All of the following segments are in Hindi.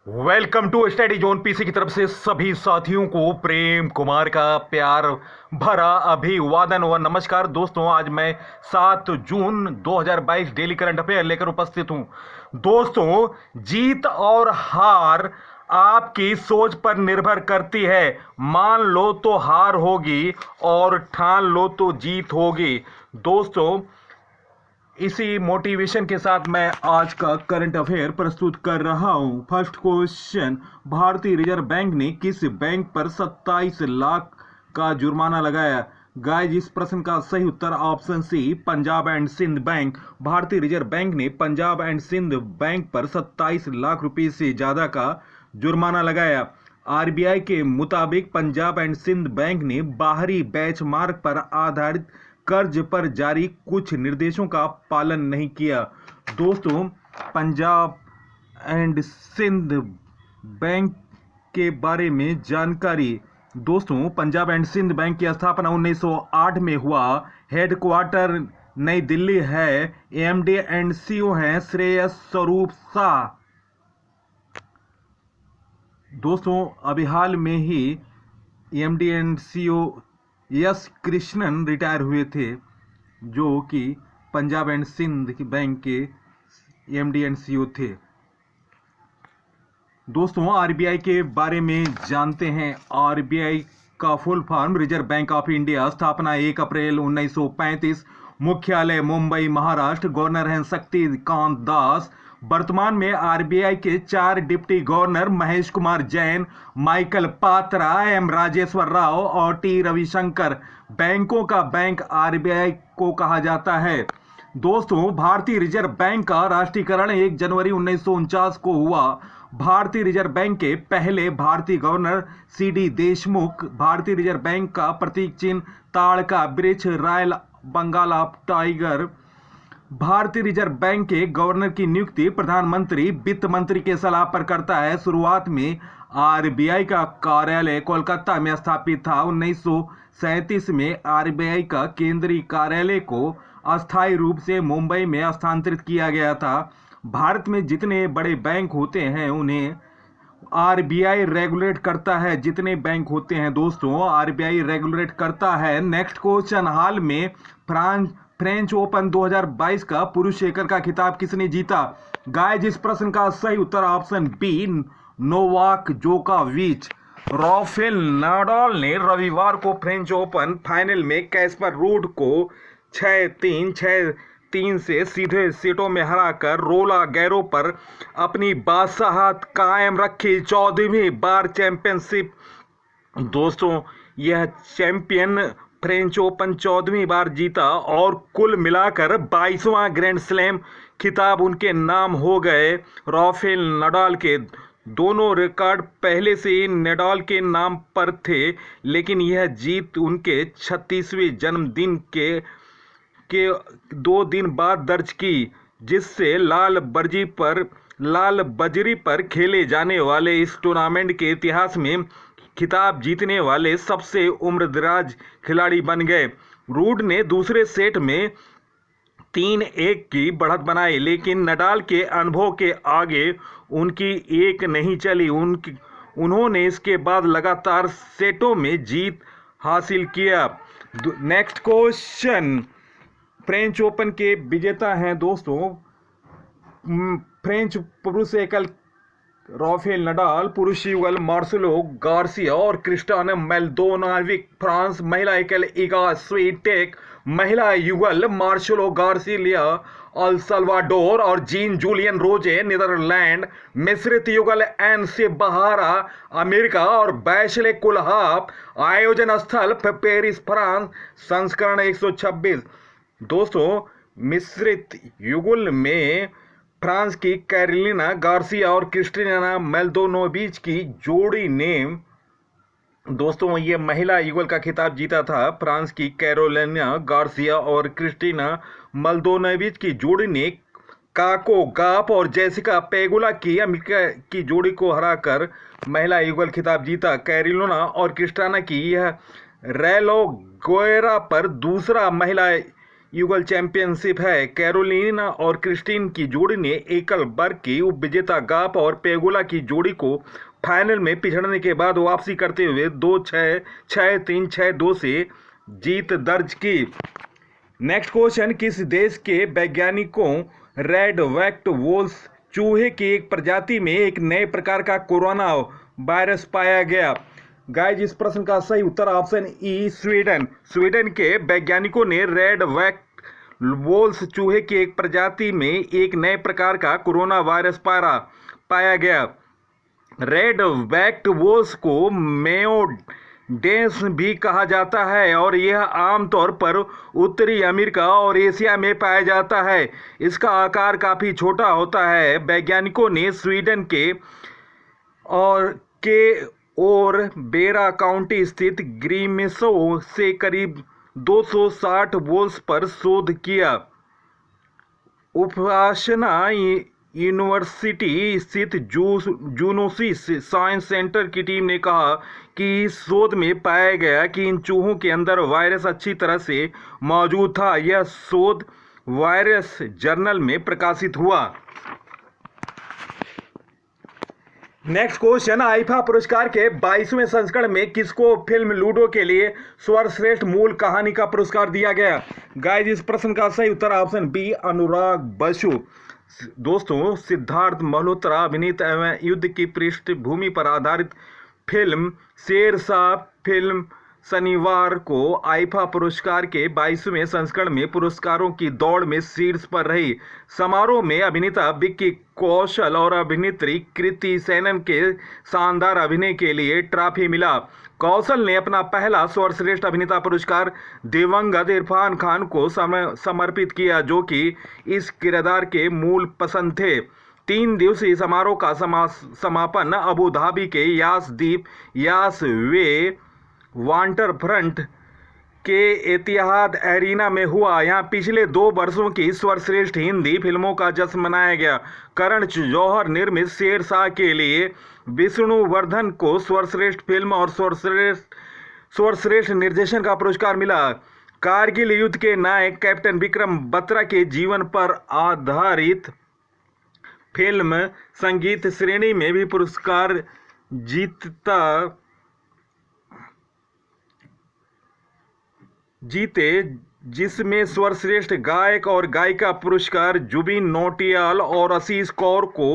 Welcome to study zone PC की तरफ से सभी साथियों को प्रेम कुमार का प्यार भरा अभिवादन व नमस्कार। दोस्तों, आज मैं 7 जून 2022 डेली करंट अफेयर लेकर उपस्थित हूं। दोस्तों, जीत और हार आपकी सोच पर निर्भर करती है। मान लो तो हार होगी और ठान लो तो जीत होगी। दोस्तों, इसी मोटिवेशन के साथ मैं आज का करंट अफेयर प्रस्तुत कर रहा हूं। फर्स्ट क्वेश्चन, भारतीय रिजर्व बैंक ने किस बैंक पर 27 लाख का जुर्माना लगाया? गाइस, इस प्रश्न का सही उत्तर option C, Punjab and Sindh bank. भारतीय रिजर्व बैंक ने पंजाब एंड सिंध बैंक पर 27 लाख रुपए से ज्यादा का जुर्माना लगाया। आरबीआई के मुताबिक पंजाब एंड सिंध बैंक ने बाहरी बेंचमार्क पर आधारित कर्ज पर जारी कुछ निर्देशों का पालन नहीं किया। दोस्तों, पंजाब एंड सिंध बैंक के बारे में जानकारी। दोस्तों, पंजाब एंड सिंध बैंक की स्थापना 1908 में हुआ। हेडक्वार्टर नई दिल्ली है। एमडी एंड सीईओ हैं श्रेयस स्वरूप शाह। दोस्तों, अभी हाल में ही MD and CEO S Krishnan retire हुए थे, जो कि पंजाब एंड सिंध बैंक के एमडी एंड सीईओ थे। दोस्तों, आरबीआई के बारे में जानते हैं। आरबीआई का full form reserve bank of India. स्थापना 1 अप्रैल 1935। मुख्यालय मुंबई, महाराष्ट्र। गवर्नर हैं शक्तिकांत दास। वर्तमान में आरबीआई के 4 deputy governor Mahesh Kumar Jain, Michael Patra, M Rajeshwar Rao और टी रविशंकर। बैंकों का बैंक आरबीआई को कहा जाता है। दोस्तों, भारतीय रिजर्व बैंक का राष्ट्रीयकरण 1 जनवरी 1949 को हुआ। भारतीय रिजर्व बैंक के पहले भारतीय गवर्नर सीडी देशमुख। भारतीय रिजर्व बैंक का प्रतीक चिन्ह ताड़ का वृक्ष, रॉयल बंगाल ऑफ टाइगर। भारतीय रिजर्व बैंक के गवर्नर की नियुक्ति प्रधानमंत्री वित्त मंत्री के सलाह पर करता है। शुरुआत में आरबीआई का कार्यालय कोलकाता में स्थापित था। 1937 में आरबीआई का केंद्रीय कार्यालय को अस्थायी रूप से मुंबई में स्थानांतरित किया गया था। भारत में जितने बड़े बैंक होते हैं उन्हें आरबीआई रेगुलेट करता है। जितने बैंक होते हैं दोस्तों, आरबीआई रेगुलेट करता है। नेक्स्ट क्वेश्चन, हाल में फ्रेंच ओपन 2022 का पुरुष एकल का खिताब किसने जीता? गाइस, इस प्रश्न का सही उत्तर ऑप्शन बी, नोवाक जोकोविच। राफेल नाडाल ने रविवार को फ्रेंच ओपन फाइनल में कैस्पर रूड को 6-3, 6-3 से सीधे सेटों में हराकर रोला गैरो पर अपनी बादशाहत कायम रखी। 14वीं बार चैंपियनशिप। दोस्तों, यह चैंपियन फ्रेंच ओपन 14वीं बार जीता और कुल मिलाकर 22वां ग्रैंड स्लैम खिताब उनके नाम हो गए। राफेल नडाल के दोनों रिकॉर्ड पहले से ही नडाल के नाम पर थे, लेकिन यह जीत उनके 36वें जन्मदिन के 2 दिन बाद दर्ज की, जिससे लाल बजरी पर खेले जाने वाले इस टूर्नामेंट के इतिहास में खिताब जीतने वाले सबसे उम्रदराज खिलाड़ी बन गए। रूड ने दूसरे सेट में 3-1 की बढ़त बनाई, लेकिन नडाल के अनुभव के आगे उनकी एक नहीं चली। उन्होंने इसके बाद लगातार सेटों में जीत हासिल किया। नेक्स्ट क्वेश्चन, फ्रेंच ओपन के विजेता हैं दोस्तों फ्रेंच पुरुष एकल राफेल नडाल, पुरुष युगल मार्सेलो गार्सिया और क्रिस्टियाना मेल्डोनोविक। फ्रांस महिला एकल इगा स्वीटेक, महिला युगल मार्सेलो गार्सिया अल सल्वाडोर और जीन जूलियन रोजे नीदरलैंड। मिश्रित युगल एन से बहारा अमेरिका और बैशले कुलहाफ। आयोजन स्थल पेरिस फ्रांस। संस्करण 126। दोस्तों, मिश्रित युगल में फ्रांस की कैरोलिना गार्सिया और क्रिस्टियाना मेल्डोनोविच की जोड़ी ने दोस्तों ये महिला युगल का खिताब जीता था। फ्रांस की कैरोलिना गार्सिया और क्रिस्टिना मेल्डोनोविच की जोड़ी ने काको गाफ और जेसिका पेगुला की अमेरिका की जोड़ी को हराकर महिला युगल खिताब जीता। कैरोलिना और क्रिस्टिना की यह रेलो गोएरा पर दूसरा महिला युगल चैंपियनशिप है। कैरोलिना और क्रिस्टीन की जोड़ी ने एकल वर्ग की उपविजेता गाफ और पेगोला की जोड़ी को फाइनल में पिछड़ने के बाद वापसी करते हुए 2-6, 6-3, 6-2 से जीत दर्ज की। नेक्स्ट क्वेश्चन, किस देश के वैज्ञानिकों रेड वैक्ट वोल्स चूहे की एक प्रजाति में एक नए प्रकार का कोरोना वायरस पाया गया? गाइज, इस प्रश्न का सही उत्तर ऑप्शन ई, स्वीडन। स्वीडन के वैज्ञानिकों ने रेड वैक्ट वोल्स चूहे की एक प्रजाति में एक नए प्रकार का कोरोना वायरस पाया गया। रेड वैक्ट वोल्स को मेओडेंस भी कहा जाता है और यह आमतौर पर उत्तरी अमेरिका और एशिया में पाया जाता है। इसका आकार काफ़ी छोटा होता है। वैज्ञानिकों ने स्वीडन और बेरा काउंटी स्थित ग्रीमेसो से करीब 260 वोल्स पर शोध किया। उपासना यूनिवर्सिटी स्थित जूनोसिस साइंस सेंटर की टीम ने कहा कि इस शोध में पाया गया कि इन चूहों के अंदर वायरस अच्छी तरह से मौजूद था। यह शोध वायरस जर्नल में प्रकाशित हुआ। नेक्स्ट क्वेश्चन, आईफा पुरस्कार के 22वें संस्करण में किसको फिल्म लूडो के लिए सर्वश्रेष्ठ मूल कहानी का पुरस्कार दिया गया? गाइस, इस प्रश्न का सही उत्तर ऑप्शन बी, अनुराग बसु। दोस्तों, सिद्धार्थ मल्होत्रा अभिनीत एवं युद्ध की पृष्ठभूमि पर आधारित फिल्म शेरशाह फिल्म शनिवार को आईफा पुरस्कार के 22वें संस्करण में पुरस्कारों की दौड़ में शीर्ष पर रही। समारोह में अभिनेता विक्की कौशल और अभिनेत्री कृति सेनन के शानदार अभिनय के लिए ट्रॉफी मिला। कौशल ने अपना पहला सर्वश्रेष्ठ अभिनेता पुरस्कार दिवंगत इरफान खान को समर्पित किया, जो कि इस किरदार के मूल पसंद थे। 3 दिवसीय समारोह का समापन अबू धाबी के यास वे वाटरफ्रंट के एतिहाद एरिना में हुआ। यहाँ पिछले 2 वर्षों की सर्वश्रेष्ठ हिंदी फिल्मों का जश्न मनाया गया। करण जौहर निर्मित शेरशाह के लिए विष्णुवर्धन को सर्वश्रेष्ठ फिल्म और सर्वश्रेष्ठ निर्देशन का पुरस्कार मिला। कारगिल युद्ध के नायक कैप्टन विक्रम बत्रा के जीवन पर आधारित फिल्म संगीत श्रेणी में भी पुरस्कार जीते, जिसमें सर्वश्रेष्ठ गायक और गायिका पुरस्कार जुबिन नौटियाल और आशीष कौर को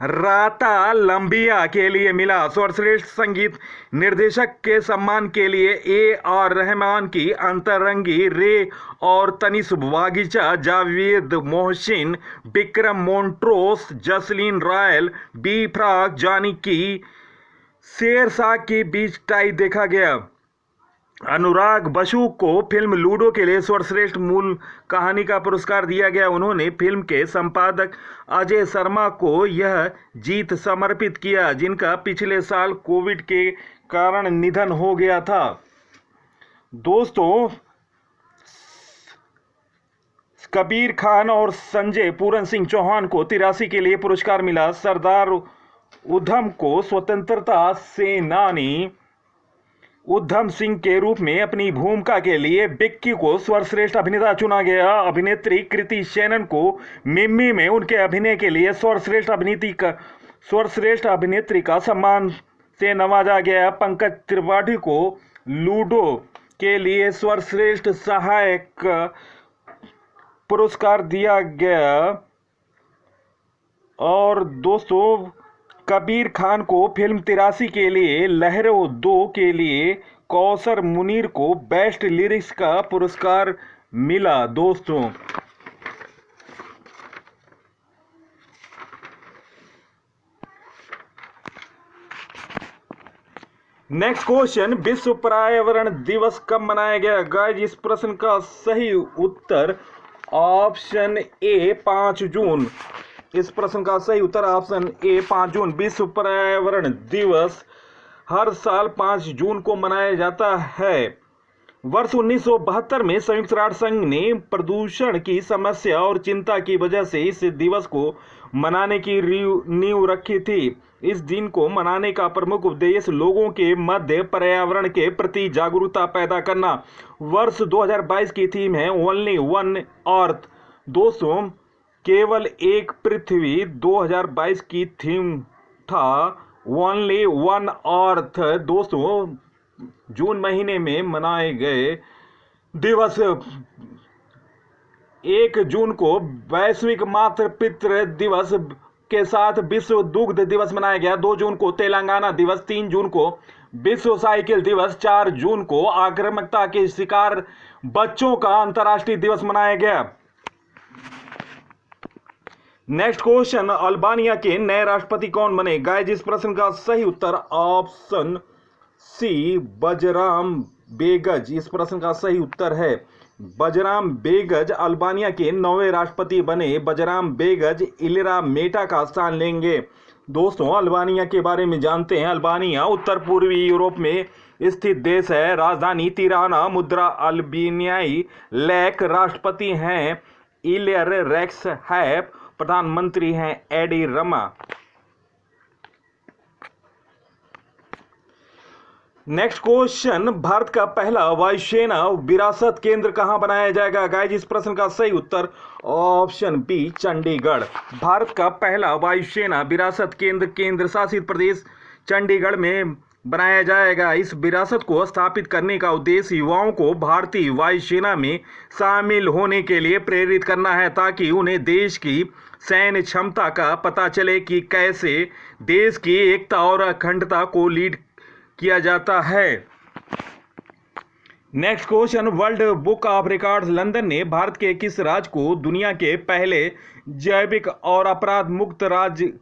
राता लंबिया के लिए मिला। सर्वश्रेष्ठ संगीत निर्देशक के सम्मान के लिए AR रहमान की अंतरंगी रे और Tanish Bagicha, Javed Mohsin, Vikram Montrose, Jasleen Royal, B Praak, Jaani की शेरशाह के बीच टाई देखा गया। अनुराग बसु को फिल्म लूडो के लिए सर्वश्रेष्ठ मूल कहानी का पुरस्कार दिया गया। उन्होंने फिल्म के संपादक अजय शर्मा को यह जीत समर्पित किया, जिनका पिछले साल कोविड के कारण निधन हो गया था। दोस्तों, कबीर खान और संजय पूरन सिंह चौहान को 83 के लिए पुरस्कार मिला। सरदार उधम को स्वतंत्रता सेनानी उधम सिंह के रूप में अपनी भूमिका के लिए विक्की को सर्वश्रेष्ठ अभिनेता चुना गया। अभिनेत्री कृति सेनन को मिम्मी में उनके अभिनय के लिए सर्वश्रेष्ठ अभिनेत्री का सम्मान से नवाजा गया। पंकज त्रिपाठी को लूडो के लिए सर्वश्रेष्ठ सहायक पुरस्कार दिया गया। और दोस्तों, कबीर खान को फिल्म 83 के लिए लहरों 2 के लिए कौसर मुनीर को बेस्ट लिरिक्स का पुरस्कार मिला। दोस्तों, नेक्स्ट क्वेश्चन, विश्व पर्यावरण दिवस कब मनाया गया? गाइस, इस प्रश्न का सही उत्तर ऑप्शन ए 5 जून। इस प्रश्न का सही उत्तर ऑप्शन ए 5 जून। विश्व पर्यावरण दिवस हर साल 5 जून को मनाया जाता है। वर्ष 1972 में संयुक्त राष्ट्र संघ ने प्रदूषण की समस्या और चिंता की वजह से इस दिवस को मनाने की नींव रखी थी। इस दिन को मनाने का प्रमुख उद्देश्य लोगों के मध्य पर्यावरण के प्रति जागरूकता पैदा करना। वर्ष 2022 की थीम है ओनली वन अर्थ। दोस्तों, केवल एक पृथ्वी 2022 की थीम था ओनली वन अर्थ। दोस्तों, जून महीने में मनाए गए दिवस 1 जून को वैश्विक मातृ पितृ दिवस के साथ विश्व दुग्ध दिवस मनाया गया। 2 जून को तेलंगाना दिवस, 3 जून को विश्व साइकिल दिवस, 4 जून को आक्रामकता के शिकार बच्चों का अंतर्राष्ट्रीय दिवस मनाया गया। नेक्स्ट क्वेश्चन, अल्बानिया के नए राष्ट्रपति कौन बने? गाइस, इस प्रश्न का सही उत्तर ऑप्शन सी बजराम बेगज। इस प्रश्न का सही उत्तर है बजराम बेगज अल्बानिया के 9वें राष्ट्रपति बने। बजराम बेगज इलिरा मेटा का स्थान लेंगे। दोस्तों, अल्बानिया के बारे में जानते हैं। अल्बानिया उत्तर पूर्वी यूरोप में स्थित देश है। राजधानी तिराना, मुद्रा अल्बानियाई लेक, राष्ट्रपति हैं इलियर रेक्स हैप, प्रधानमंत्री हैं Edi Rama. Next question, Bharat का पहला वायुसेना विरासत केंद्र कहां बनाया जाएगा? गाइस, इस प्रश्न का सही उत्तर ऑप्शन बी चंडीगढ़। भारत का पहला वायुसेना विरासत केंद्र केंद्र शासित प्रदेश चंडीगढ़ में बनाया जाएगा। इस विरासत को स्थापित करने का उद्देश्य युवाओं को भारतीय वायुसेना में शामिल होने के लिए प्रेरित करना है, ताकि उन्हें देश की सैन्य क्षमता का पता चले कि कैसे देश की एकता और अखंडता को लीड किया जाता है। Next question, world book of records London ने भारत के किस राज्य को दुनिया के पहले जैविक और अपराध मुक्त राज्य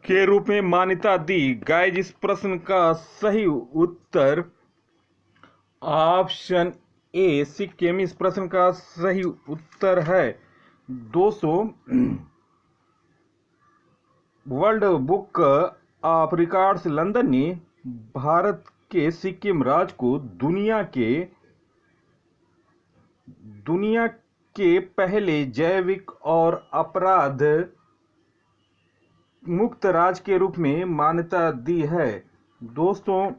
के रूप में मान्यता दी? गाइस, इस प्रश्न का सही उत्तर ऑप्शन ए सिक्किम। इस प्रश्न का सही उत्तर है दोस्तों, world book of records London ने भारत के सिक्किम राज्य को दुनिया के पहले जैविक और अपराध मुक्त राज्य के रूप में मान्यता दी है। दोस्तों,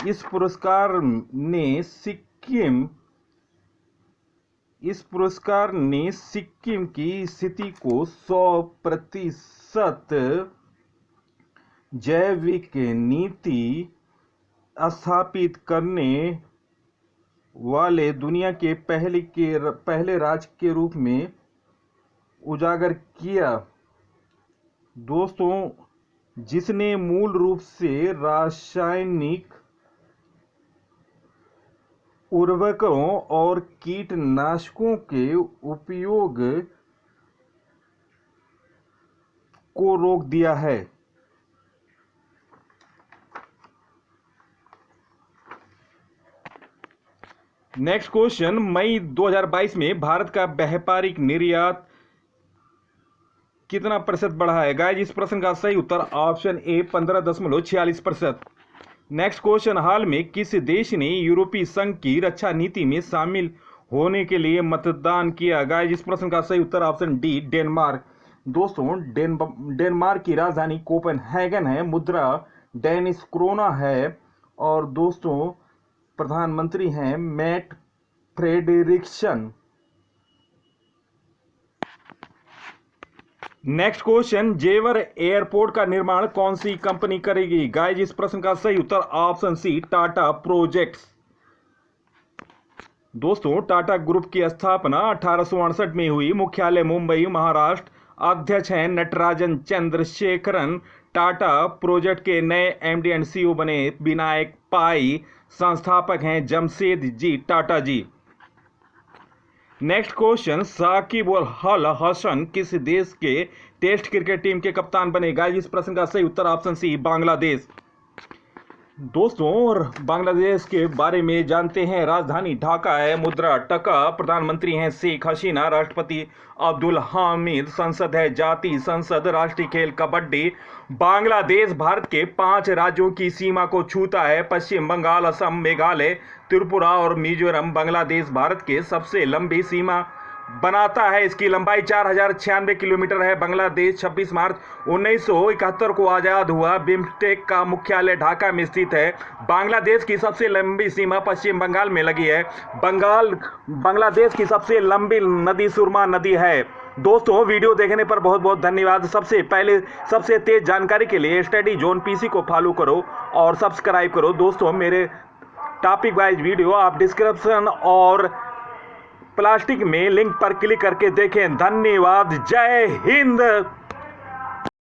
इस पुरस्कार ने सिक्किम की स्थिति को 100% जैविक नीति स्थापित करने वाले दुनिया के पहले राज्य के रूप में उजागर किया। दोस्तों, जिसने मूल रूप से रासायनिक उर्वरकों और कीटनाशकों के उपयोग को रोक दिया है। नेक्स्ट क्वेश्चन, मई 2022 में भारत का व्यापारिक निर्यात कितना प्रतिशत बढ़ा है? गाइस, इस प्रश्न का सही उत्तर ऑप्शन ए 15.46%। नेक्स्ट क्वेश्चन, हाल में किस देश ने यूरोपीय संघ की रक्षा नीति में शामिल होने के लिए मतदान किया? गाइस, इस प्रश्न का सही उत्तर ऑप्शन डी डेनमार्क। दोस्तों, डेनमार्क की राजधानी कोपेनहेगन है, मुद्रा डेनिश क्रोना है, और दोस्तों प्रधानमंत्री हैं मैट फ्रेडरिक्सन। नेक्स्ट क्वेश्चन, जेवर एयरपोर्ट का निर्माण कौन सी कंपनी करेगी? गाइस, इस प्रश्न का सही उत्तर ऑप्शन सी टाटा प्रोजेक्ट्स। दोस्तों, टाटा ग्रुप की स्थापना 1868 में हुई। मुख्यालय मुंबई, महाराष्ट्र। अध्यक्ष हैं नटराजन चंद्रशेखरन। टाटा प्रोजेक्ट के नए एमडी एंड सीईओ बने विनायक पाई। संस्थापक हैं जमशेद जी टाटा जी। नेक्स्ट क्वेश्चन, साकिब अल हसन किस देश के टेस्ट क्रिकेट टीम के कप्तान बने? गाइस, इस प्रश्न का सही उत्तर ऑप्शन सी बांग्लादेश। दोस्तों, और बांग्लादेश के बारे में जानते हैं। राजधानी ढाका है, मुद्रा टका, प्रधानमंत्री हैं शेख हसीना, राष्ट्रपति अब्दुल हामिद, संसद है जातीय संसद, राष्ट्रीय खेल कबड्डी। बांग्लादेश भारत के 5 राज्यों की सीमा को छूता है, पश्चिम बंगाल, असम, मेघालय, त्रिपुरा और मिजोरम। बांग्लादेश भारत के सबसे लंबी सीमा बनाता है। इसकी लंबाई 4096 किलोमीटर है। बांग्लादेश 26 मार्च 1971 को आज़ाद हुआ। बिम्स्टेक का मुख्यालय ढाका में स्थित है। बांग्लादेश की सबसे लंबी सीमा पश्चिम बंगाल में लगी है। बांग्लादेश की सबसे लंबी नदी सुरमा नदी है। दोस्तों, वीडियो देखने पर बहुत बहुत धन्यवाद। सबसे तेज जानकारी के लिए स्टडी जोन पीसी को फॉलो करो और सब्सक्राइब करो। दोस्तों, मेरे टॉपिक वाइज वीडियो आप डिस्क्रिप्शन और प्लास्टिक में लिंक पर क्लिक करके देखें। धन्यवाद। जय हिंद।